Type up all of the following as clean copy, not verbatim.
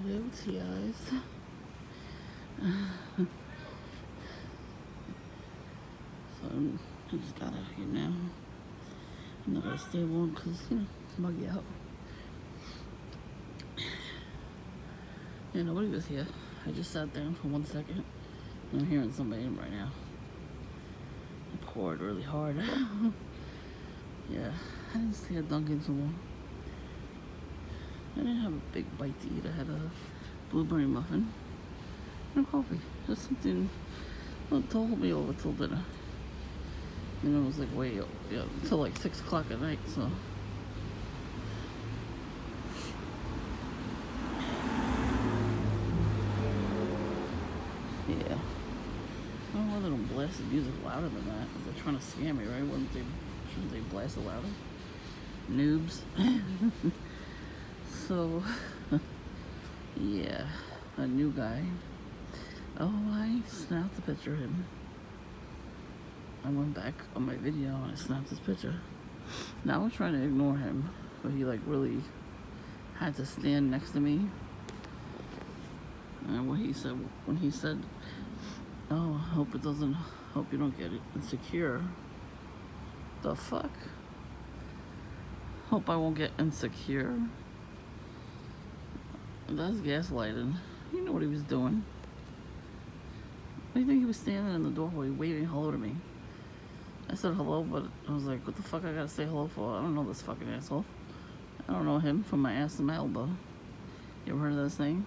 Hello, TIs. So I just got out here now. I'm not gonna stay long because, it's muggy out. Yeah, nobody was here. I just sat down for 1 second. I'm hearing somebody in right now. I poured really hard. Yeah, I didn't stay at Dunkin' so long. I didn't have a big bite to eat. I had a blueberry muffin and coffee. Just something to hold me over till dinner. And it was like way until like 6 o'clock at night, so. Yeah. I don't know whether to blast the music louder than that. They're trying to scam me, right? Shouldn't they blast it louder? Noobs. So, yeah, a new guy. Oh, I snapped a picture of him. I went back on my video and I snapped his picture. Now I was trying to ignore him, but he like really had to stand next to me. And when he said, "Oh, hope you don't get it insecure." The fuck? Hope I won't get insecure. That's gaslighting. You know what he was doing. What do you think he was standing in the doorway waving hello to me? I said hello, but I was like, what the fuck I gotta say hello for? I don't know this fucking asshole. I don't know him from my ass to my elbow. You ever heard of that saying?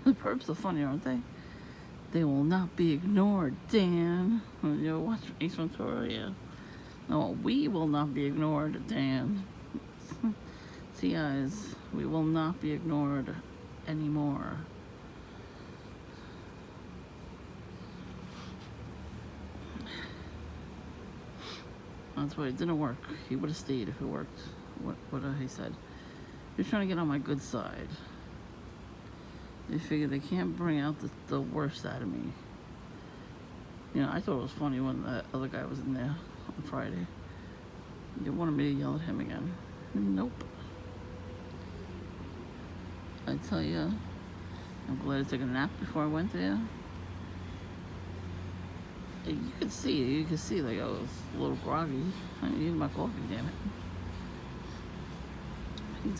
The perps are funny, aren't they? They will not be ignored, Dan. You watch Ace Ventura, yeah. No, we will not be ignored, Dan. See, guys, we will not be ignored anymore. That's why it didn't work. He would have stayed if it worked. What he said. You're trying to get on my good side. They figure they can't bring out the worst out of me. I thought it was funny when that other guy was in there on Friday. They wanted me to yell at him again. Nope. I tell you, I'm glad I took a nap before I went there. You could see like I was a little groggy. I needed my coffee, damn it.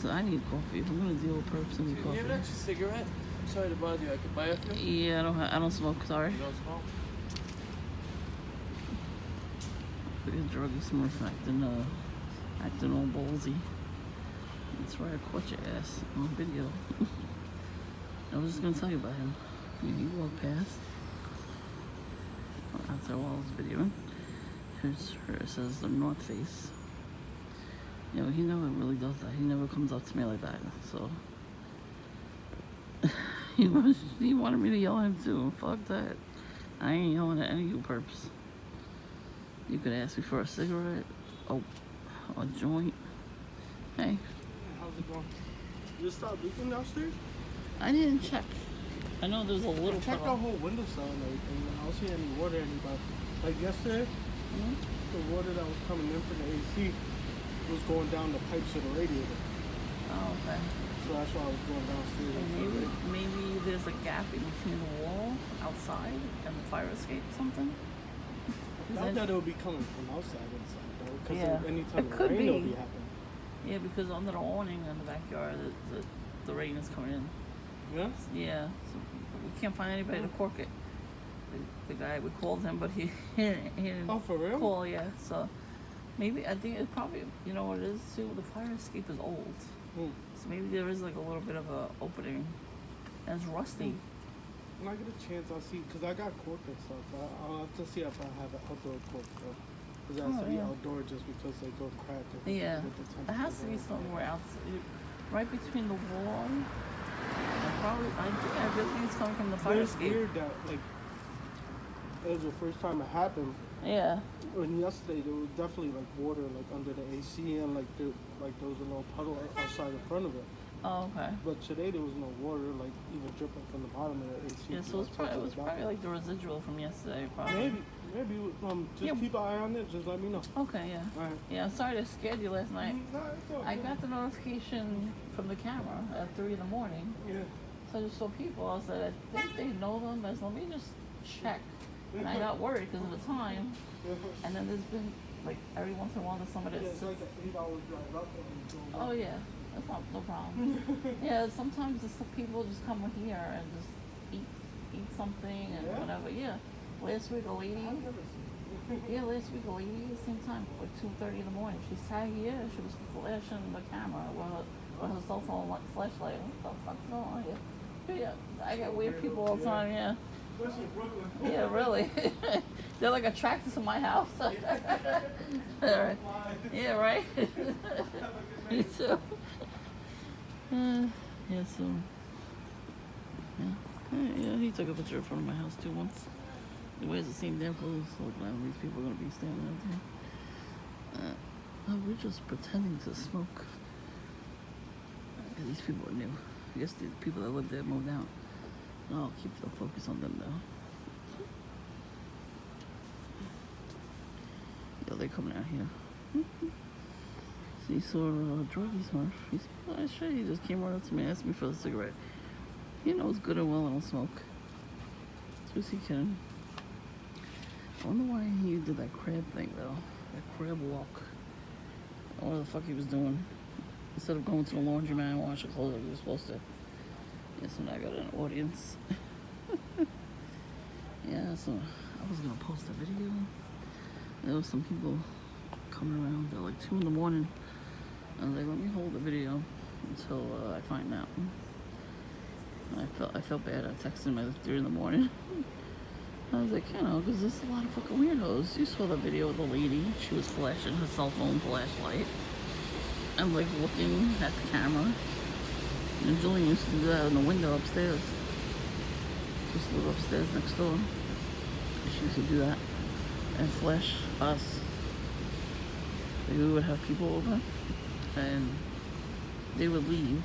I need coffee. If I'm gonna deal with perps, I need coffee. You have an extra cigarette? I'm sorry to bother you. I could buy a few? Yeah, I don't smoke, sorry. You don't smoke? Look at druggy smurf acting all ballsy. That's right, I caught your ass on video. I was just gonna tell you about him. He walked past. That's while I was videoing. It says the North Face. He never really does that. He never comes up to me like that. So he wanted me to yell at him too. Fuck that. I ain't yelling at any of you perps. You could ask me for a cigarette. Oh, a joint. Hey. How's it going? You just stopped leaking downstairs? I didn't check. I know there's a little. Check the whole window sill and everything. I don't see any water anywhere. Like yesterday, the water that was coming in from the AC was going down the pipes of the radiator. Oh, okay. So that's why I was going downstairs. And maybe there's a gap in between the wall outside and the fire escape or something. I doubt that it would be coming from outside inside though, because any type it of could rain be. will be happening. Yeah, because under the awning in the backyard, the rain is coming in. Yeah? Yeah, so we can't find anybody to cork it. The guy, we called him, but he didn't Oh, for real? call, yeah. So maybe, I think it's probably, you know what it is too, the fire escape is old. So maybe there is like a little bit of a opening, and it's rusty. When I get a chance, I'll see, because I got cork and stuff. I'll have to see if I have an outdoor cork though. Because it has to be outdoor just because they go crack. Yeah, there has to be somewhere outside, right between the wall. I really think it's coming from the fire escape. It's weird that, like, it was the first time it happened. Yeah. And yesterday, there was definitely, like, water, like, under the AC and, there was a little puddle outside in front of it. Oh, okay. But today, there was no water, like, even dripping from the bottom of the AC. Yeah, so it was probably like the residual from yesterday, probably. Maybe just Yeah. keep an eye on it. Just let me know. Okay, yeah. All right. Yeah, sorry to scare you last night. No, it's okay. I got the notification from the camera at 3 in the morning. Yeah. So I just saw people. I said, I think they know them. I said, let me just check. And I got worried because of the time. And then there's been, like, every once in a while there's somebody Yeah, that's... it's like an 8-hour drive up and Oh, yeah. That's not no problem. Yeah, sometimes the people just come here and just eat something and whatever. Yeah. Last week a lady... Yeah, last week a lady, same time, like 2:30 in the morning. She sat here, she was flashing the camera with her cell phone flashlight. What the fuck's going on here? Yeah, I get weird people all the time, yeah. Especially in Brooklyn. Yeah, really. They're like attracted to my house. Right. Yeah, right? Me too. Yeah, so... Yeah, he took a picture in front of my house too once. He wears the same damn clothes, so like, these people are gonna be standing out there. Oh, we're just pretending to smoke. These people are new. I guess the people that live there moved out. No, I'll keep the focus on them though. Yeah, they're coming out here. So you saw Druggy Smurf. He's sure he just came right up to me and asked me for a cigarette. He knows good and well I don't smoke. So is he kidding? I wonder why he did that crab thing though. That crab walk. What the fuck he was doing. Instead of going to the laundromat and wash your clothes like he was supposed to. Yeah, so now I got an audience. Yeah, so I was gonna post a video. There was some people coming around at like 2 in the morning. I was like, let me hold the video until I find out. I felt bad. I texted him at 3 in the morning. I was like, you know, because there's a lot of fucking weirdos. You saw the video of the lady. She was flashing her cell phone flashlight. I'm like looking at the camera. And Julian used to do that in the window upstairs. Just live upstairs next door. She used to do that and flash us. Like, we would have people over and they would leave.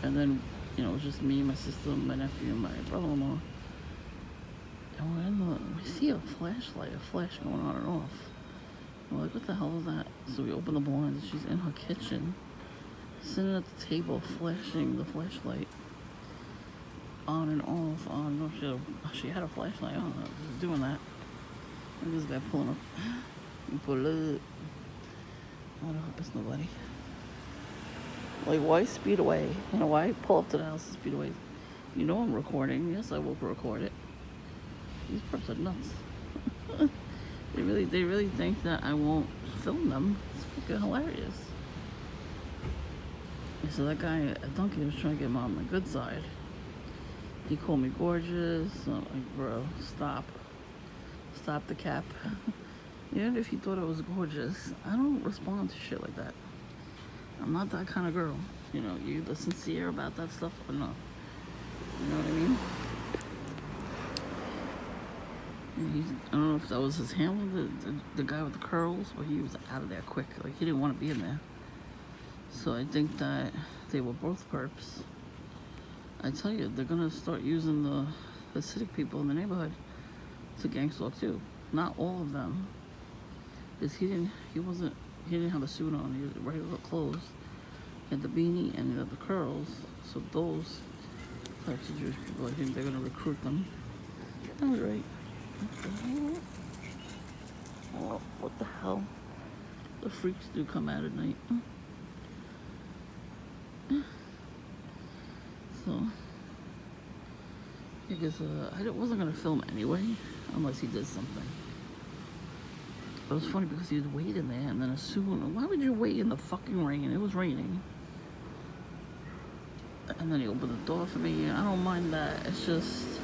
And then, you know, it was just me, my sister, my nephew, and my brother-in-law. And we're in the, we see a flashlight, a flash going on and off. We're like, what the hell is that? So we open the blinds, she's in her kitchen, sitting at the table, flashing the flashlight on and off. On, no, she had a flashlight on, just doing that. Look at this guy pulling up. You put it up. I don't hope it's nobody. Like, why speed away? You know, why pull up to the house and speed away? You know I'm recording. Yes, I will record it. These perps are nuts. They really think that I won't film them. It's fucking hilarious. And so that guy at Dunkin' was trying to get him on my good side. He called me gorgeous. I'm like, bro, stop. Stop the cap. Even if he thought I was gorgeous, I don't respond to shit like that. I'm not that kind of girl. You know, you either sincere about that stuff or not. You know what I mean? And I don't know if that was his handler, the guy with the curls, but he was out of there quick. Like, he didn't want to be in there. So I think that they were both perps. I tell you, they're gonna start using the Hasidic people in the neighborhood to gang stalk too. Not all of them, because he didn't have a suit on. He had regular clothes. He had the beanie and he had the curls. So those types of Jewish people, I think they're gonna recruit them. That was right. Oh, what the hell? The freaks do come out at night. So, because I wasn't gonna film anyway, unless he did something. It was funny because he was waiting there, and then as soon, why would you wait in the fucking rain? It was raining. And then he opened the door for me. I don't mind that. It's just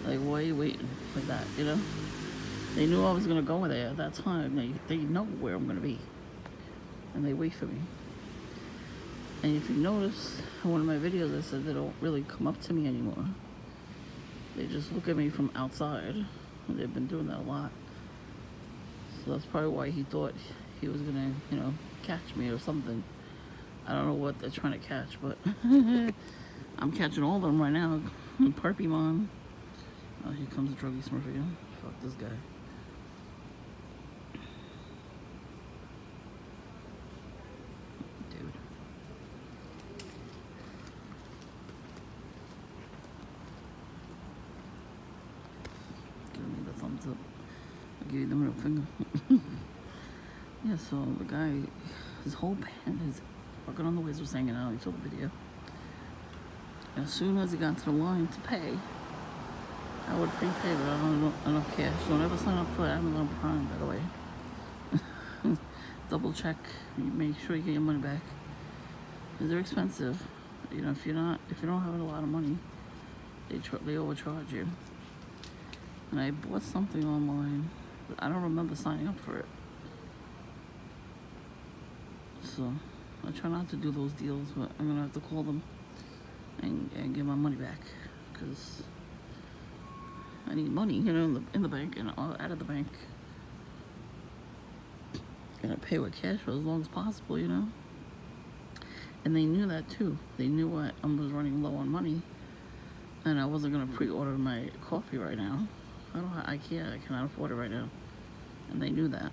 like, why are you waiting like that? You know? They knew I was gonna go there at that time. They know where I'm gonna be, and they wait for me. And if you notice, in one of my videos, I said they don't really come up to me anymore. They just look at me from outside. And they've been doing that a lot. So that's probably why he thought he was gonna, you know, catch me or something. I don't know what they're trying to catch, but I'm catching all of them right now. Perpy Mon. Oh, here comes the Druggy Smurf again. Fuck this guy. you the middle finger. Yeah, so the guy, his whole band, his fucking underwears was hanging out. He saw the video. As soon as he got to the line to pay, I would prepay, but I don't have enough cash. So never sign up for Amazon Prime, by the way. Double check. You make sure you get your money back. Because they're expensive. You know, if you don't have a lot of money, they overcharge you. And I bought something online, but I don't remember signing up for it. So I try not to do those deals, but I'm gonna have to call them and get my money back, because I need money, you know, in the bank and out of the bank. Gotta pay with cash for as long as possible, you know. And they knew that too. They knew I was running low on money, and I wasn't gonna pre-order my coffee right now. I cannot afford it right now, and they knew that.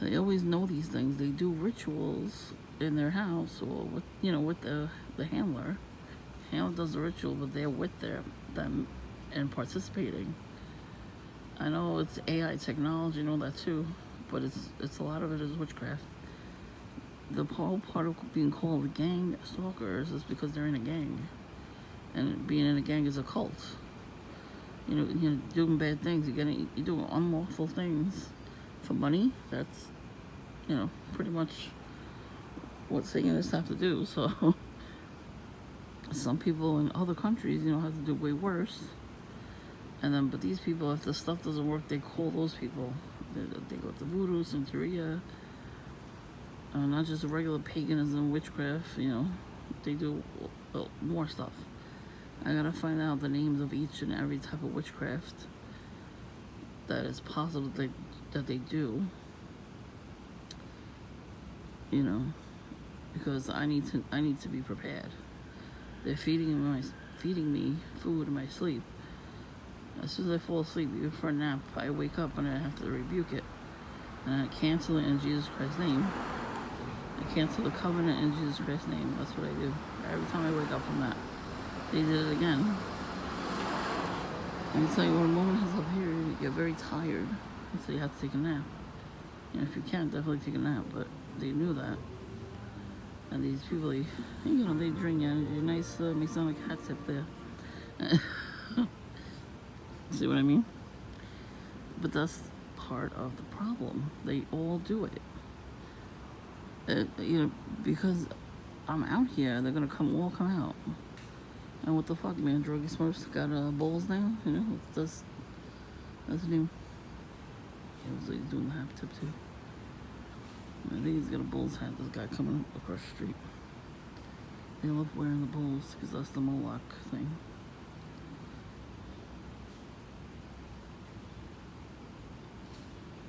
They always know these things. They do rituals in their house, or with the handler. Handler does the ritual, but they're with them and participating. I know it's AI technology and all that too, but it's a lot of it is witchcraft. The whole part of being called gang stalkers is because they're in a gang, and being in a gang is a cult. You're doing bad things. You're doing unlawful things for money. That's pretty much what Satanists have to do. So some people in other countries, have to do way worse. But these people, if the stuff doesn't work, they call those people. They go to voodoo, Santeria, not just regular paganism, witchcraft. They do more stuff. I gotta find out the names of each and every type of witchcraft that is possible that they do. Because I need to be prepared. They're feeding me food in my sleep. As soon as I fall asleep, even for a nap, I wake up and I have to rebuke it. And I cancel it in Jesus Christ's name. I cancel the covenant in Jesus Christ's name. That's what I do. Every time I wake up from that. They did it again. And it's like when a woman is up here, you get very tired. So you have to take a nap. If you can, definitely take a nap. But they knew that. And these people, they drink energy. Nice, may sound like hat tip there. See what I mean? But that's part of the problem. They all do it. Because I'm out here, they're gonna all come out. And what the fuck, man? Druggy Smurfs got bowls now. That's new. He's doing the hat tip too. I think he's got a Bulls hat. This guy coming up across the street. They love wearing the Bulls because that's the Moloch thing.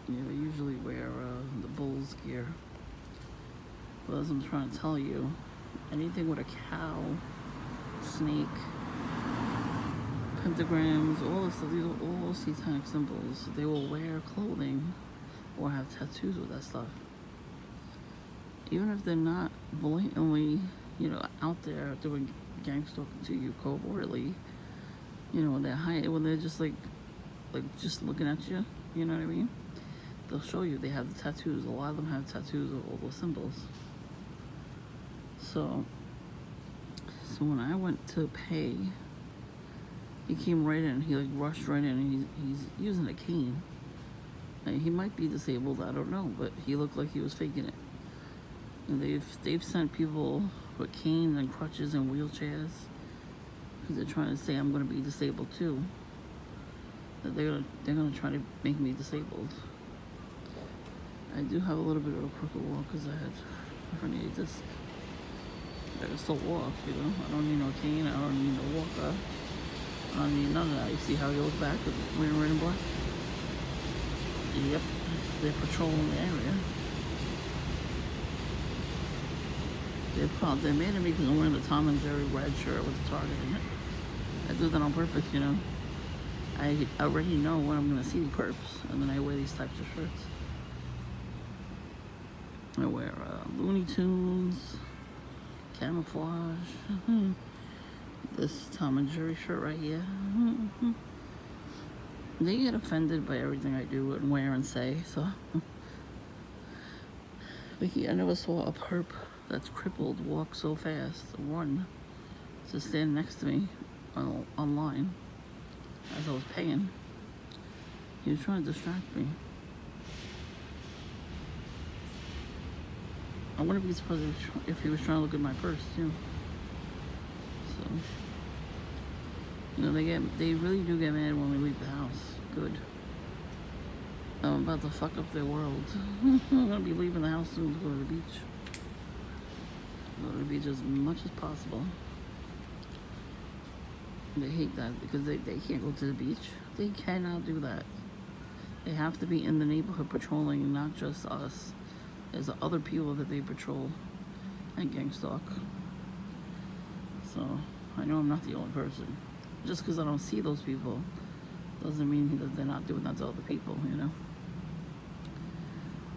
Yeah, they usually wear the Bulls gear. But as I'm trying to tell you, anything with a cow, snake, pentagrams, all this stuff, these are all satanic symbols. They will wear clothing or have tattoos with that stuff. Even if they're not blatantly, out there doing gang stalking to you covertly, when they're just just looking at you, you know what I mean? They'll show you. They have the tattoos. A lot of them have tattoos of all those symbols. So when I went to pay, he came right in. He rushed right in, and he's using a cane. He might be disabled, I don't know, but he looked like he was faking it. And they've sent people with canes and crutches and wheelchairs because they're trying to say I'm going to be disabled too. That they're gonna try to make me disabled. I do have a little bit of a crooked walk because I had a herniated disc. I can still walk, I don't need no cane. I don't need no walker. I don't need none of that. You see how he look back with wearing red and black? Yep, they're patrolling the area. They're mad at me because I'm wearing the Tom and Jerry red shirt with the target in it. I do that on purpose, I already know when I'm going to see the perps, and then I wear these types of shirts. I wear Looney Tunes, camouflage, this Tom and Jerry shirt right here. They get offended by everything I do and wear and say, so. Vicky, I never saw a perp that's crippled walk so fast, run, to stand next to me online as I was paying. He was trying to distract me. I wouldn't be surprised if he was trying to look at my purse too. So, you know, they really do get mad when we leave the house. Good. I'm about to fuck up their world. I'm gonna be leaving the house soon to go to the beach. Go to the beach as much as possible. They hate that because they can't go to the beach. They cannot do that. They have to be in the neighborhood patrolling, not just us. There's other people that they patrol and gang stalk. So I know I'm not the only person. Just because I don't see those people doesn't mean that they're not doing that to other people, you know?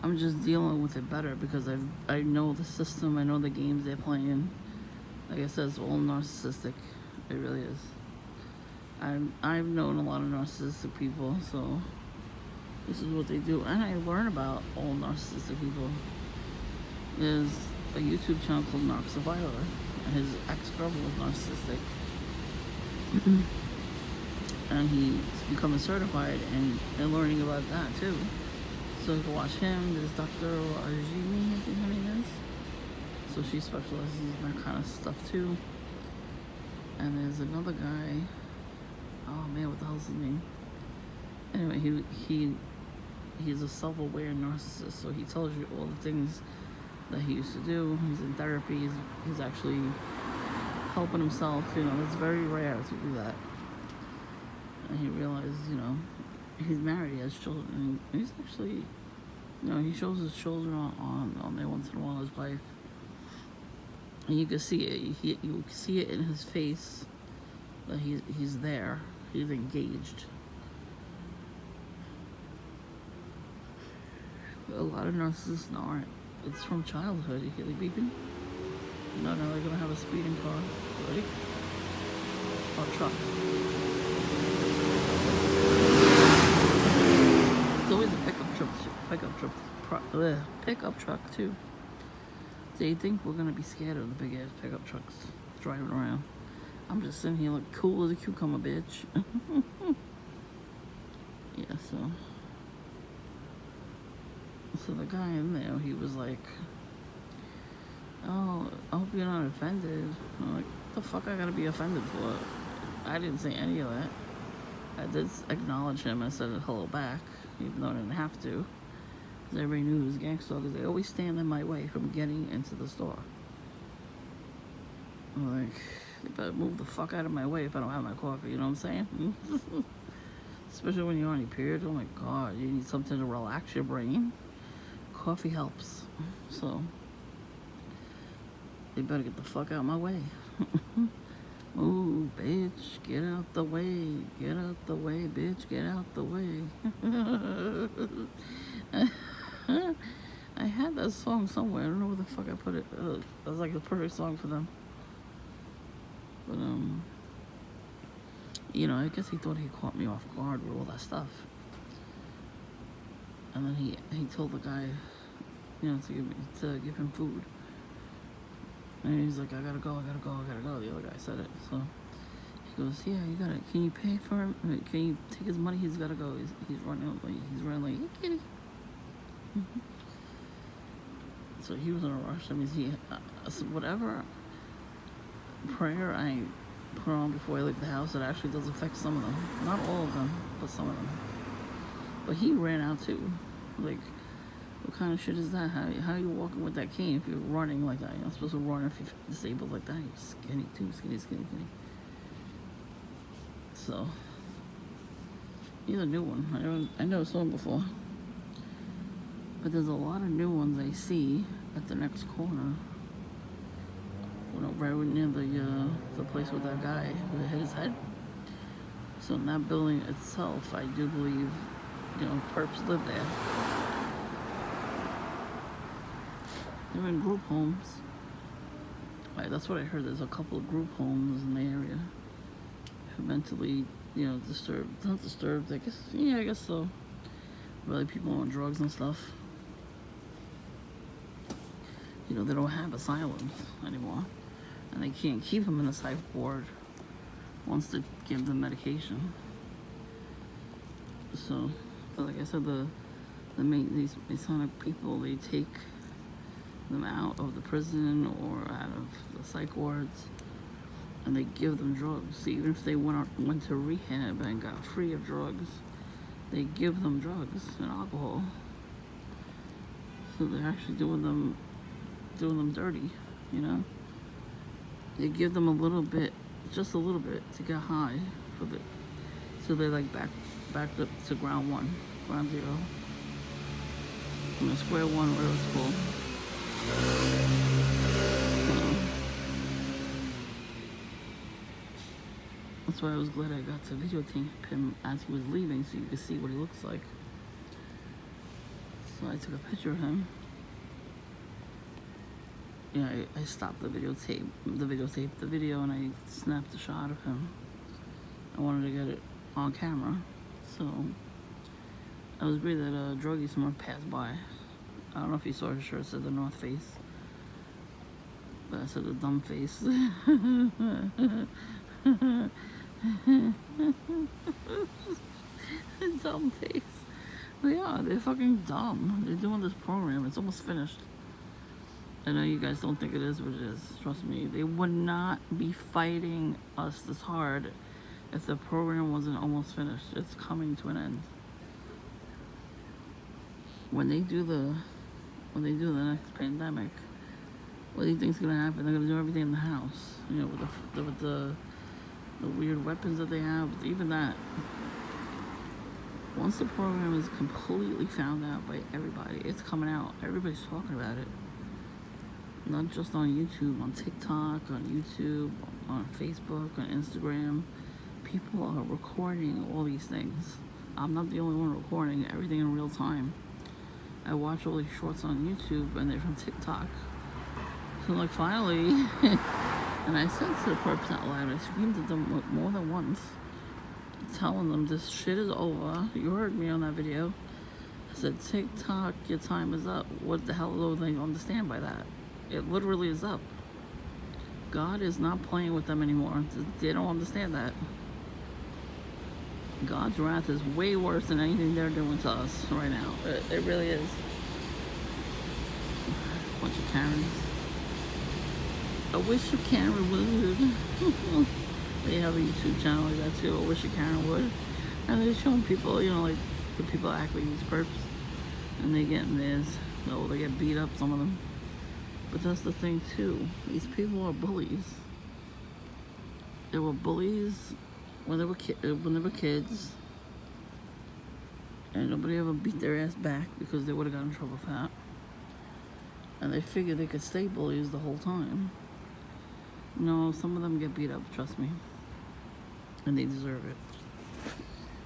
I'm just dealing with it better because I know the system, I know the games they're playing. Like I said, it's all narcissistic. It really is. I've known a lot of narcissistic people, so this is what they do. And I learn about all narcissistic people. There's a YouTube channel called Narc Survivor, and his ex-girlfriend was narcissistic. And he's becoming certified and learning about that too. So you can watch him. There's Dr. Arjimi, I think her name is. So she specializes in that kind of stuff too. And there's another guy. Oh man, what the hell's his name? Anyway, he's a self-aware narcissist. So he tells you all the things that he used to do. He's in therapy. He's actually helping himself. You know, it's very rare to do that. And he realized, you know, he's married, he has children, and he's actually, you know, he shows his children on there once in a while in his life. And you can see it. You can see it in his face that he's there. He's engaged. But a lot of narcissists aren't. It's from childhood. You hear the beeping? No, they're gonna have a speeding car. Ready? Or truck. It's always a pickup truck too. They think we're gonna be scared of the big ass pickup trucks driving around. I'm just sitting here like cool as a cucumber, bitch. Yeah, so the guy in there, he was like, "Oh, I hope you're not offended." I'm like, "What the fuck I gotta be offended for?" I didn't say any of that. I did acknowledge him and said hello back, even though I didn't have to. Because everybody knew he was a gangster, because they always stand in my way from getting into the store. I'm like, you better move the fuck out of my way if I don't have my coffee, you know what I'm saying? Especially when you're on your period. Oh my god, you need something to relax your brain. Coffee helps. So, they better get the fuck out of my way. Ooh, bitch, get out the way. Get out the way, bitch, get out the way. I had that song somewhere. I don't know where the fuck I put it. That was like the perfect song for them. But, you know, I guess he thought he caught me off guard with all that stuff. And then he told the guy, you know, to give him food. And he's like, I gotta go. The other guy said it. So he goes, yeah, you gotta, can you pay for him? Can you take his money? He's gotta go. He's running like, hey, kitty. Mm-hmm. So he was in a rush. I mean, so whatever prayer I put on before I leave the house, it actually does affect some of them. Not all of them, but some of them. But he ran out too. Like, what kind of shit is that? How are you walking with that cane if you're running like that? You're not supposed to run if you're disabled like that. You're skinny too, skinny. So, he's a new one. I never saw him before. But there's a lot of new ones I see at the next corner. You know, right near the place with that guy who hit his head. So in that building itself, I do believe, you know, perps live there. They're in group homes. Right, that's what I heard. There's a couple of group homes in the area for mentally you know, disturbed. Not disturbed, I guess. Yeah, I guess so. Really, people on drugs and stuff. You know, they don't have asylums anymore. And they can't keep them in a psych ward once they give them medication. So, but like I said, these Masonic people, they take them out of the prison or out of the psych wards, and they give them drugs. So even if they went to rehab and got free of drugs, they give them drugs and alcohol. So they're actually doing them dirty, you know. They give them a little bit, just a little bit, to get high for the, so they like back up to ground zero. You know, square one where it was cool. That's why I was glad I got to videotape him as he was leaving, so you could see what he looks like. So I took a picture of him. Yeah, I stopped the video, and I snapped a shot of him. I wanted to get it on camera, so I was great that a druggie somewhere passed by. I don't know if you saw his shirt, said the North Face, but I said the dumb face. Dumb face. They are. They're fucking dumb. They're doing this program. It's almost finished. I know you guys don't think it is, but it is. Trust me. They would not be fighting us this hard if the program wasn't almost finished. It's coming to an end. When they do the next pandemic, what do you think's gonna happen? They're gonna do everything in the house. You know, with the weird weapons that they have. Even that. Once the program is completely found out by everybody, it's coming out. Everybody's talking about it. Not just on YouTube, on TikTok, on YouTube, on Facebook, on Instagram. People are recording all these things. I'm not the only one recording everything in real time. I watch all these shorts on YouTube, and they're from TikTok. So, like, finally, and I said to the person out loud, I screamed at them more than once, telling them this shit is over. You heard me on that video. I said, TikTok, your time is up. What the hell do they understand by that? It literally is up. God is not playing with them anymore. They don't understand that. God's wrath is way worse than anything they're doing to us right now. It really is. Bunch of Karens. I wish a Karen would. They have a YouTube channel like that too. I wish a Karen would. And they're showing people, you know, like the people act like these perps, and they get in theirs. No, they get beat up, some of them. But that's the thing too. These people are bullies. They were bullies when they were kids, and nobody ever beat their ass back because they would have gotten in trouble for that. And they figured they could stay bullies the whole time. No, some of them get beat up. Trust me, and they deserve it.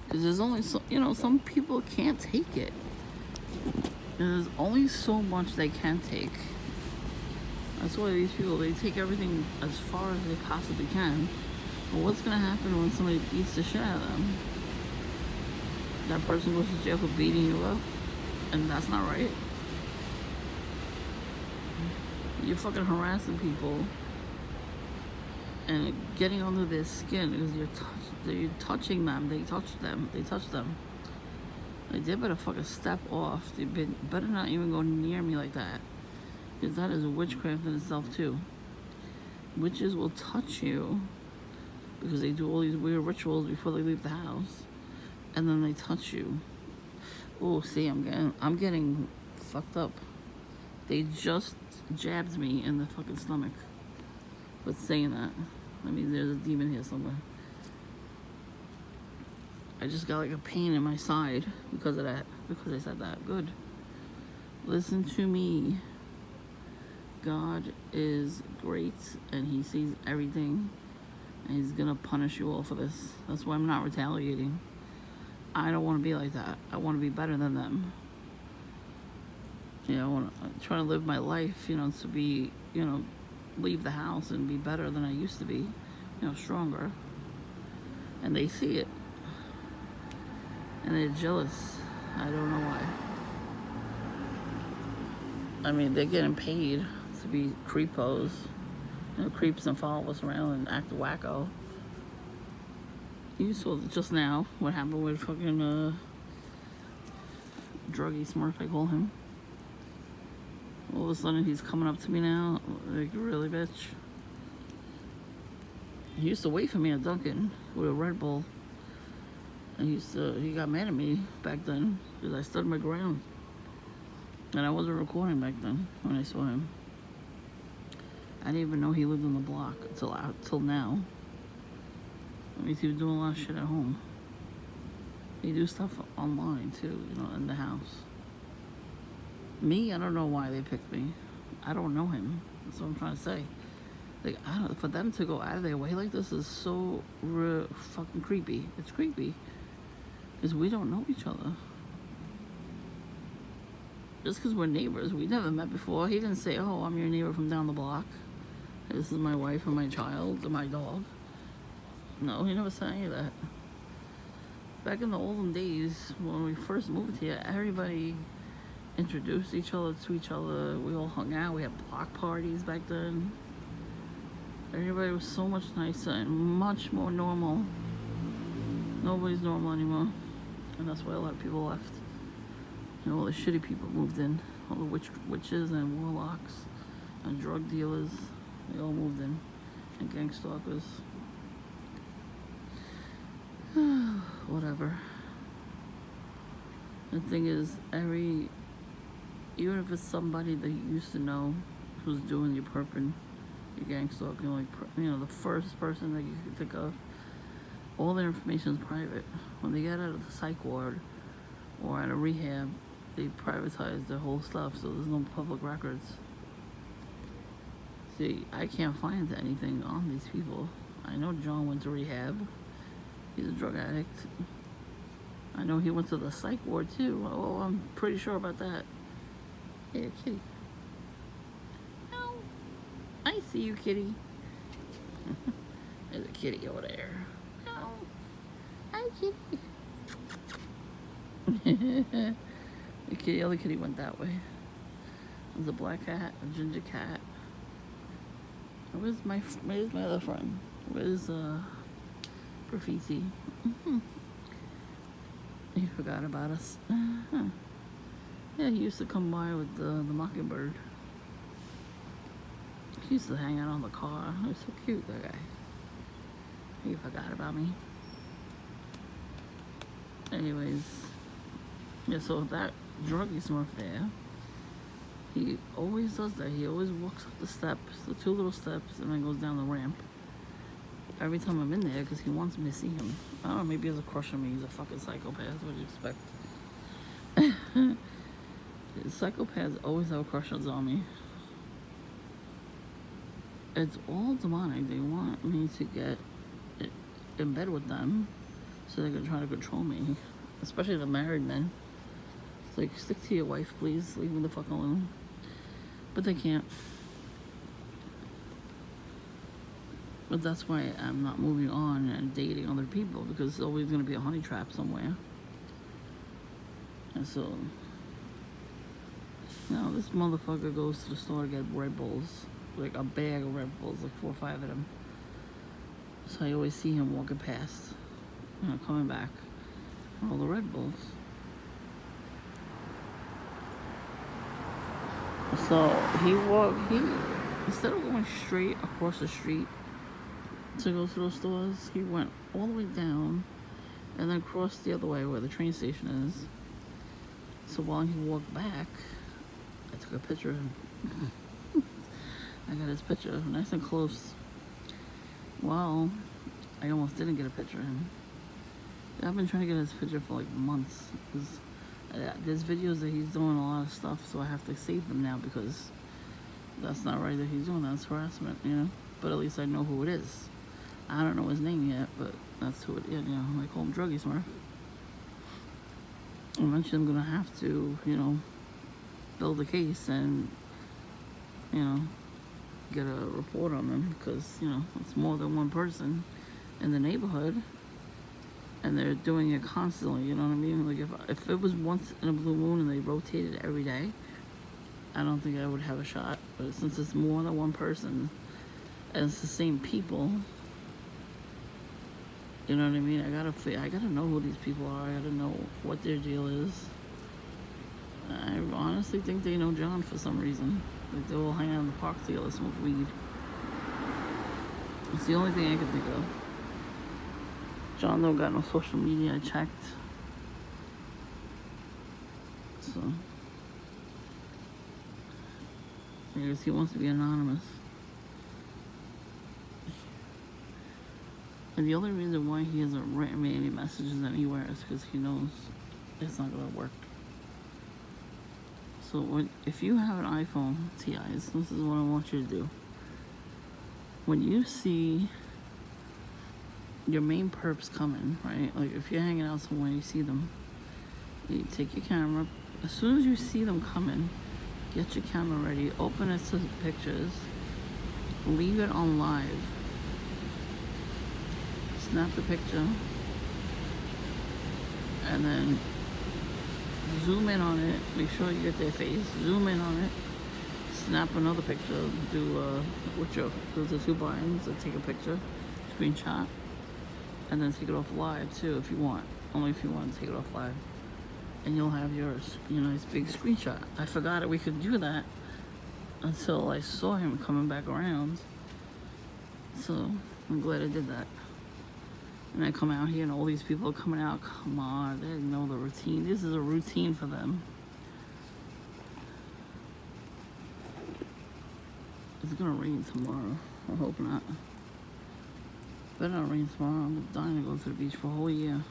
Because there's only so, you know, some people can't take it. There's only so much they can take. That's why these people, they take everything as far as they possibly can. But what's going to happen when somebody beats the shit out of them? That person goes to jail for beating you up, and that's not right. You're fucking harassing people and getting under their skin because you're touching them. They touch them. Like, they better fucking step off. They better not even go near me like that. Because that is witchcraft in itself too. Witches will touch you because they do all these weird rituals before they leave the house, and then they touch you. Oh, see, I'm getting fucked up. They just jabbed me in the fucking stomach with saying that. I mean, there's a demon here somewhere. I just got like a pain in my side because of that. Because I said that. Good. Listen to me. God is great, and he sees everything, and he's gonna punish you all for this. That's why I'm not retaliating. I don't want to be like that. I want to be better than them. You know, I'm trying to live my life, you know, to be, you know, leave the house and be better than I used to be, you know, stronger. And they see it. And they're jealous. I don't know why. I mean, they're getting paid to be creepos. You know, creeps and follow us around and act wacko. You saw just now what happened with fucking druggy Smurf, I call him. All of a sudden he's coming up to me now, like, really, bitch? He used to wait for me at Dunkin' with a Red Bull. And he got mad at me back then because I stood my ground. And I wasn't recording back then when I saw him. I didn't even know he lived on the block till now. That means he was doing a lot of shit at home. He do stuff online too, you know, in the house. Me, I don't know why they picked me. I don't know him. That's what I'm trying to say. Like, for them to go out of their way like this is so fucking creepy. It's creepy. Because we don't know each other. Just because we're neighbors. We never met before. He didn't say, oh, I'm your neighbor from down the block. This is my wife and my child and my dog. No, he never said any of that. Back in the olden days, when we first moved here, everybody introduced each other to each other. We all hung out. We had block parties back then. Everybody was so much nicer and much more normal. Nobody's normal anymore. And that's why a lot of people left. You know, all the shitty people moved in. All the witches and warlocks and drug dealers. They all moved in. And gang stalkers. Whatever. The thing is, even if it's somebody that you used to know who's doing your perping, your gang stalking, like, you know, the first person that you could think of, all their information is private. When they get out of the psych ward or out of rehab, they privatize their whole stuff, so there's no public records. See, I can't find anything on these people. I know John went to rehab. He's a drug addict. I know he went to the psych ward too. Oh, I'm pretty sure about that. Hey, kitty. Oh, I see you, kitty. There's a kitty over there. Oh, hi, kitty. The other kitty went that way. There's a black cat, a ginger cat. Where's my other friend? Where's Graffiti? He forgot about us. Yeah, he used to come by with the mockingbird. He used to hang out on the car. He was so cute, that guy. He forgot about me. Anyways, yeah, so that druggy Smurf there, he always does that. He always walks up the steps, the 2 little steps, and then goes down the ramp. Every time I'm in there, because he wants me to see him. I don't know, maybe he has a crush on me. He's a fucking psychopath. What do you expect? Psychopaths always have crushes on me. It's all demonic. They want me to get in bed with them so they can try to control me. Especially the married men. It's like, stick to your wife, please. Leave me the fuck alone. But they can't. But that's why I'm not moving on and dating other people, because there's always going to be a honey trap somewhere. And so, now this motherfucker goes to the store to get Red Bulls, like a bag of Red Bulls, like 4 or 5 of them. So I always see him walking past, you know, coming back, all the Red Bulls. So he instead of going straight across the street to go to those stores, he went all the way down and then crossed the other way where the train station is. So while he walked back, I took a picture of him. I got his picture nice and close. Well, I almost didn't get a picture of him. I've been trying to get his picture for like months, because there's videos that he's doing a lot of stuff, so I have to save them now, because that's not right that he's doing that. It's harassment, you know. But at least I know who it is. I don't know his name yet, but that's who it is. You know, I call him Druggy Smurf. Eventually, I'm gonna have to, you know, build a case and, you know, get a report on them, because, you know, it's more than one person in the neighborhood, and they're doing it constantly, you know what I mean? Like, if it was once in a blue moon and they rotated every day, I don't think I would have a shot. But since it's more than one person, and it's the same people, you know what I mean? I gotta know who these people are. I gotta know what their deal is. I honestly think they know John for some reason. Like, they all hang out in the park together, smoke weed. It's the only thing I can think of. John don't got no social media, I checked. So, I guess he wants to be anonymous. And the only reason why he hasn't written me any messages anywhere is because he knows it's not gonna work. So if you have an iPhone, TIs, this is what I want you to do. When you see your main perps coming, right? Like, if you're hanging out somewhere, you see them, you take your camera. As soon as you see them coming, get your camera ready, open it to pictures, leave it on live, snap the picture, and then zoom in on it, make sure you get their face, zoom in on it, snap another picture, do the two buttons, take a picture, screenshot, and then take it off live too if you want. Only if you want to take it off live. And you'll have yours, nice big screenshot. I forgot that we could do that until I saw him coming back around. So I'm glad I did that. And I come out here and all these people are coming out. Come on, they know the routine. This is a routine for them. It's gonna rain tomorrow. I hope not. Better not rain tomorrow. I'm dying to go to the beach for a whole year.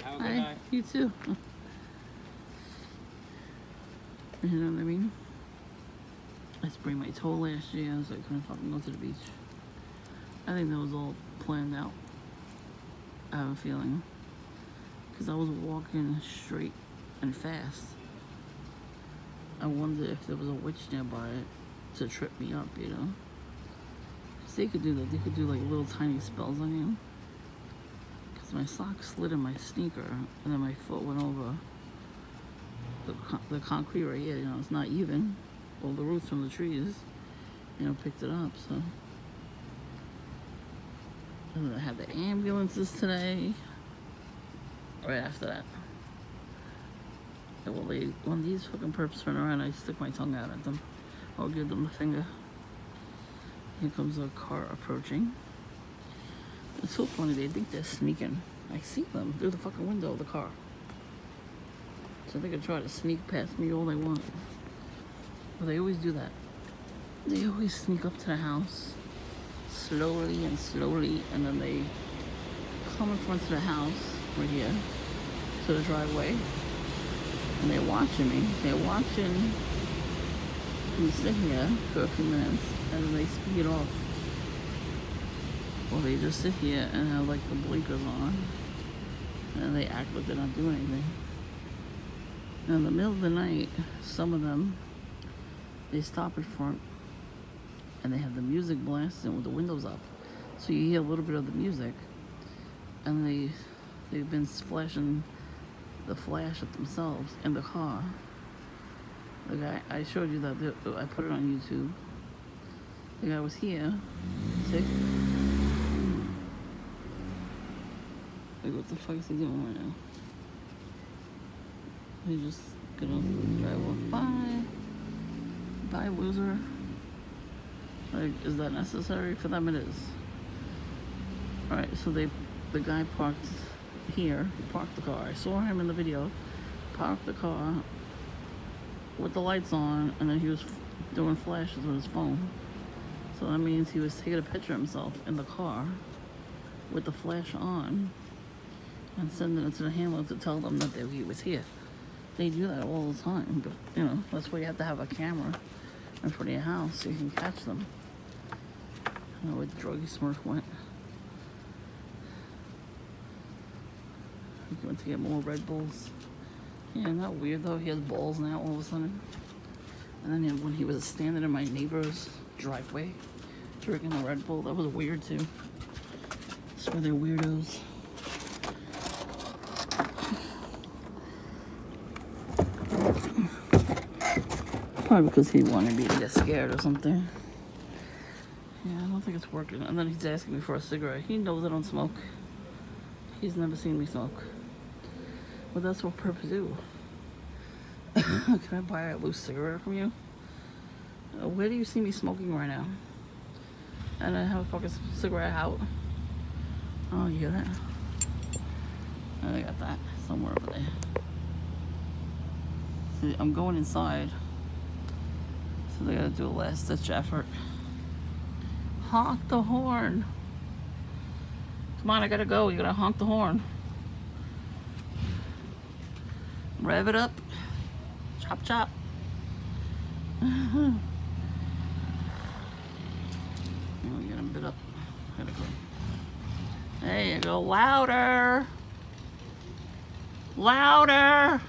Have a good Hi, night. you too. You know what I mean? I sprained my toe last year, so I couldn't fucking go to the beach. I think that was all planned out. I have a feeling. Because I was walking straight and fast. I wondered if there was a witch nearby to trip me up, Because they could do that. They could do like little tiny spells on you. Because my sock slid in my sneaker, and then my foot went over the concrete right here. It's not even. All the roots from the trees, picked it up, so. And I had the ambulances today. Right after that. And when these fucking perps turn around, I stick my tongue out at them. I'll give them the finger. Here comes a car approaching. It's so funny, they think they're sneaking. I see them through the fucking window of the car. So they can try to sneak past me all they want. But they always do that. They always sneak up to the house slowly, and then they come in front of the house right here to the driveway, and they're watching me. They're watching me sit here for a few minutes, and then they speed off. Or they just sit here and have like the blinkers on, and they act like they're not doing anything. And in the middle of the night, some of them, they stop in front and they have the music blasting with the windows up. So you hear a little bit of the music, and they've been flashing the flash at themselves in the car. Like I showed you that, I put it on YouTube. The guy was here. See? Like, what the fuck is he doing right now? He just gonna drive off. Bye. Bye, loser. Like, is that necessary? For them it is. Alright, so the guy parked here. He parked the car. I saw him in the video. Parked the car with the lights on, and then he was doing flashes with his phone. So that means he was taking a picture of himself in the car with the flash on and sending it to the handler to tell them that he was here. They do that all the time, but that's why you have to have a camera in front of your house so you can catch them. I know where the druggy Smurf went. He went to get more Red Bulls. Yeah, not weird though. He has balls now all of a sudden. And then when he was standing in my neighbor's driveway drinking a Red Bull, that was weird too. Swear they're weirdos. Probably because he wanted me to get scared or something. Yeah, I don't think it's working. And then he's asking me for a cigarette. He knows I don't smoke. He's never seen me smoke. But that's what perps do. Can I buy a loose cigarette from you? Where do you see me smoking right now? And I have a fucking cigarette out. Oh, you hear that? I got that somewhere over there. See, I'm going inside. So they gotta do a last ditch effort. Honk the horn. Come on, I gotta go. You gotta honk the horn. Rev it up. Chop, chop. Oh, get him bit up. Gotta go. There you go. Louder. Louder.